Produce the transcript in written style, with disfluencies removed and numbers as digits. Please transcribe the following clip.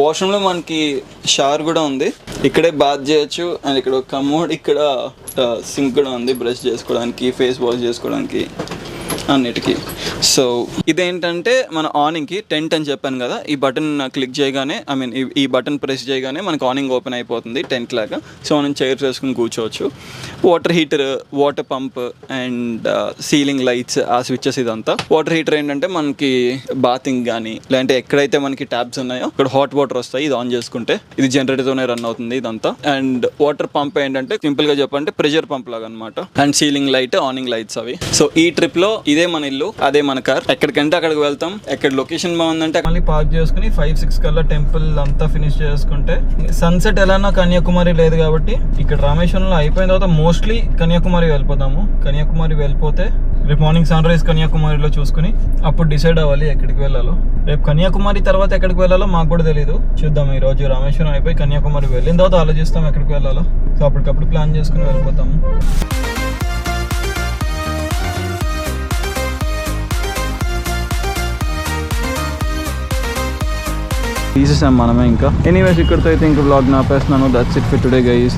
వాష్రూమ్లో మనకి షవర్ కూడా ఉంది, ఇక్కడే బాత్ చేయొచ్చు. అండ్ ఇక్కడ ఒక కమోడ్, ఇక్కడ సింక్ కూడా ఉంది బ్రష్ చేసుకోవడానికి, ఫేస్ వాష్ చేసుకోవడానికి, అన్నిటికీ. సో ఇదేంటంటే మన ఆనింగ్కి టెంట్ అని చెప్పాను కదా, ఈ బటన్ క్లిక్ చేయగానే ఈ బటన్ ప్రెస్ చేయగానే మనకు ఆనింగ్ ఓపెన్ అయిపోతుంది టెంట్ లాగా. సో మనం చైర్స్ వేసుకుని కూర్చోవచ్చు. Water heater, water pump and ceiling lights, ఆ స్విచ్చెస్ ఇదంతా. వాటర్ హీటర్ ఏంటంటే మనకి బాతింగ్ కానీ లేదంటే ఎక్కడైతే మనకి ట్యాబ్స్ ఉన్నాయో అక్కడ హాట్ వాటర్ వస్తాయి, ఇది ఆన్ చేసుకుంటే. ఇది జనరేటర్తోనే రన్ అవుతుంది ఇదంతా. అండ్ వాటర్ పంప్ ఏంటంటే సింపుల్గా చెప్పంటే ప్రెషర్ పంప్ లాగా అనమాట. అండ్ సీలింగ్ లైట్, ఆనింగ్ లైట్స్ అవి. సో ఈ ట్రిప్లో ఇదే మన ఇల్లు, అదే మన కార్. ఎక్కడికంటే అక్కడికి వెళ్తాం. ఎక్కడ లొకేషన్ బాగుందంటే మళ్ళీ పార్క్ చేసుకుని 5-6 కల్లా టెంపుల్ అంతా ఫినిష్ చేసుకుంటే, సన్సెట్ ఎలానో కన్యాకుమారి లేదు కాబట్టి ఇక్కడ రామేశ్వరంలో అయిపోయిన తర్వాత మోస్ట్లీ కన్యాకుమారి వెళ్ళిపోతాము. కన్యాకుమారి వెళ్ళిపోతే రేపు మార్నింగ్ సన్ రైజ్ కన్యాకుమారిలో చూసుకుని అప్పుడు డిసైడ్ అవ్వాలి ఎక్కడికి వెళ్ళాలో. రేపు కన్యాకుమారి తర్వాత ఎక్కడికి వెళ్ళాలో మాకు కూడా తెలియదు. చూద్దాం. ఈ రోజు రామేశ్వరం అయిపోయి కన్యాకుమారి వెళ్ళిన తర్వాత ఆలోచిస్తాం ఎక్కడికి వెళ్ళాలో. సో అప్పటికప్పుడు ప్లాన్ చేసుకుని వెళ్ళిపోతాము. తీసేసాం మనమే ఇంకా. ఎనీవేస్ ఇక్కడితో అయితే ఇంకా వ్లాగ్ ఆపేస్తున్నాను. That's it for today guys.